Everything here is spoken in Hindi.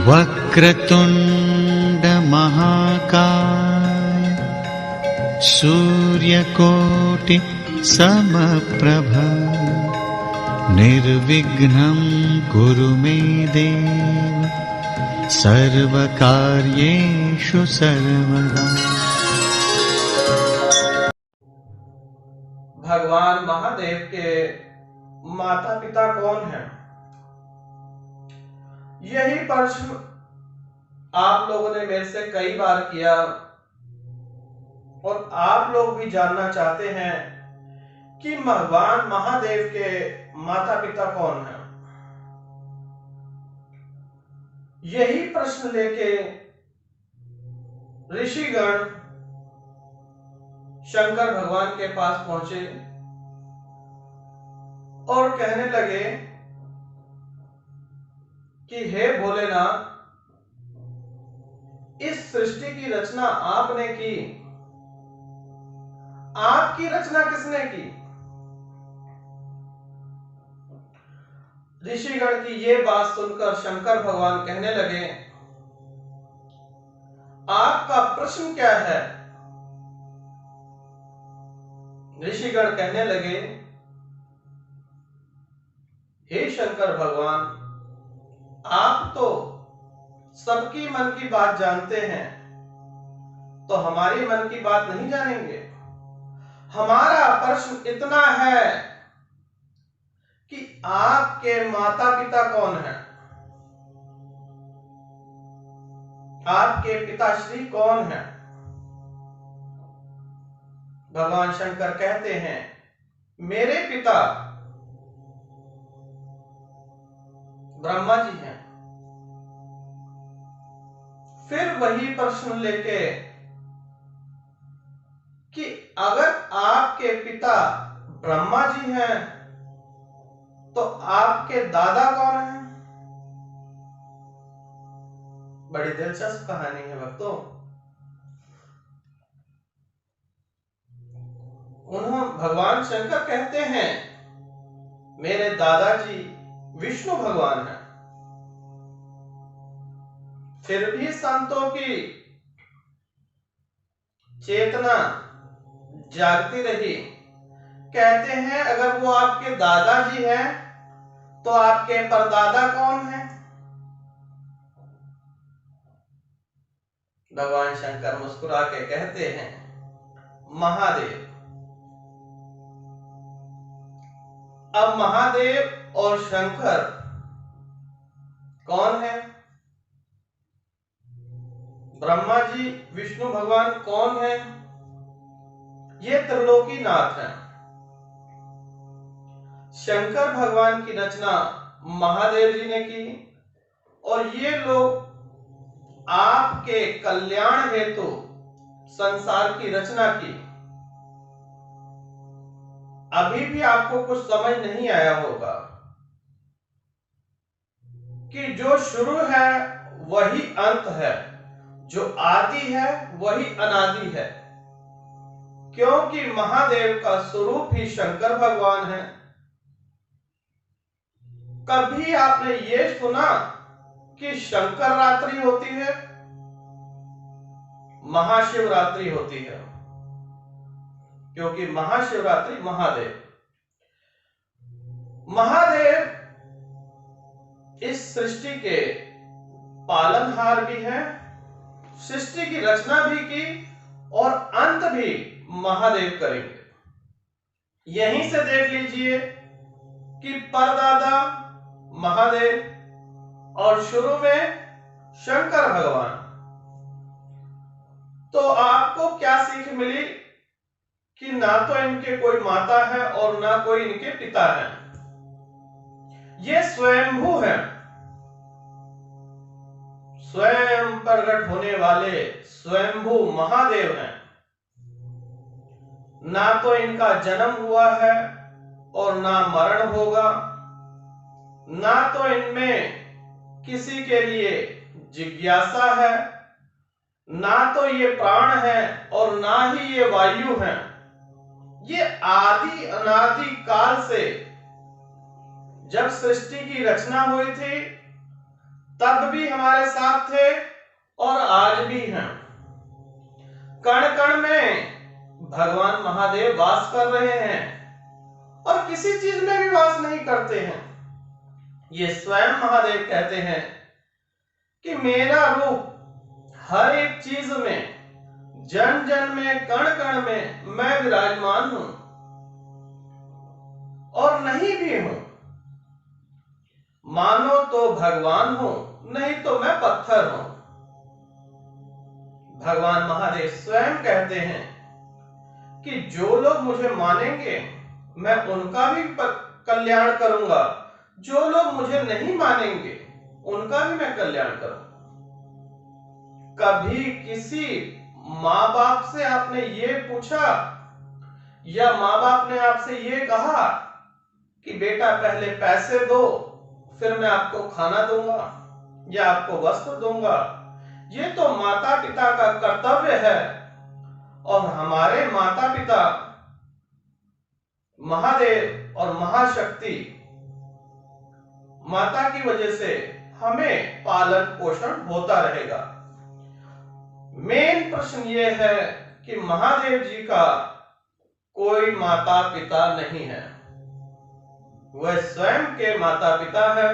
वक्रतुंड महाकाय सूर्यकोटि समप्रभ निर्विघ्नं कुरु मे देव सर्वकार्येषु सर्वदा। भगवान महादेव के माता पिता कौन हैं? यही प्रश्न आप लोगों ने मेरे से कई बार किया और आप लोग भी जानना चाहते हैं कि भगवान महादेव के माता पिता कौन हैं। यही प्रश्न लेके ऋषिगण शंकर भगवान के पास पहुंचे और कहने लगे कि हे भोलेनाथ, इस सृष्टि की रचना आपने की, आपकी रचना किसने की? ऋषिगण की ये बात सुनकर शंकर भगवान कहने लगे, आपका प्रश्न क्या है? ऋषिगण कहने लगे, हे शंकर भगवान, आप तो सबकी मन की बात जानते हैं, तो हमारी मन की बात नहीं जानेंगे? हमारा प्रश्न इतना है कि आपके माता पिता कौन हैं? आपके पिताश्री कौन हैं? भगवान शंकर कहते हैं, मेरे पिता ब्रह्मा जी हैं। फिर वही प्रश्न लेके कि अगर आपके पिता ब्रह्मा जी हैं तो आपके दादा कौन हैं? बड़ी दिलचस्प कहानी है भक्तों। भगवान शंकर कहते हैं, मेरे दादाजी विष्णु भगवान हैं। फिर भी संतों की चेतना जागती रही। कहते हैं, अगर वो आपके दादाजी हैं तो आपके परदादा कौन हैं? भगवान शंकर मुस्कुरा के कहते हैं, महादेव। अब महादेव और शंकर कौन है? ब्रह्मा जी विष्णु भगवान कौन है? ये त्रिलोकीनाथ हैं। शंकर भगवान की रचना महादेव जी ने की और ये लोग आपके कल्याण हेतु संसार की रचना की। अभी भी आपको कुछ समझ नहीं आया होगा कि जो शुरू है वही अंत है, जो आदि है वही अनादि है, क्योंकि महादेव का स्वरूप ही शंकर भगवान है। कभी आपने ये सुना कि शंकर रात्रि होती है? महाशिवरात्रि होती है, क्योंकि महाशिवरात्रि महादेव इस सृष्टि के पालनहार भी हैं, सृष्टि की रचना भी की और अंत भी महादेव करेंगे। यहीं से देख लीजिए कि परदादा महादेव और शुरू में शंकर भगवान। तो आपको क्या सीख मिली कि ना तो इनके कोई माता है और ना कोई इनके पिता है। ये स्वयंभू हैं, स्वयं प्रकट होने वाले स्वयंभू महादेव हैं। ना तो इनका जन्म हुआ है और ना मरण होगा, ना तो इनमें किसी के लिए जिज्ञासा है, ना तो ये प्राण है और ना ही ये वायु हैं। ये आदि अनादि काल से जब सृष्टि की रचना हुई थी तब भी हमारे साथ थे और आज भी हैं। कण कण में भगवान महादेव वास कर रहे हैं और किसी चीज में भी वास नहीं करते हैं। ये स्वयं महादेव कहते हैं कि मेरा रूप हर एक चीज में, जन जन में, कण कण में मैं विराजमान हूं और नहीं भी हूं। मानो तो भगवान हूं, नहीं तो मैं पत्थर हूं। भगवान महादेव स्वयं कहते हैं कि जो लोग मुझे मानेंगे मैं उनका भी कल्याण करूंगा, जो लोग मुझे नहीं मानेंगे उनका भी मैं कल्याण करूंगा। कभी किसी माँ बाप से आपने ये पूछा या माँ बाप ने आपसे ये कहा कि बेटा पहले पैसे दो फिर मैं आपको खाना दूंगा या आपको वस्त्र दूंगा? ये तो माता पिता का कर्तव्य है और हमारे माता पिता महादेव और महाशक्ति माता की वजह से हमें पालन पोषण होता रहेगा। मेन प्रश्न ये है कि महादेव जी का कोई माता पिता नहीं है, वह स्वयं के माता पिता है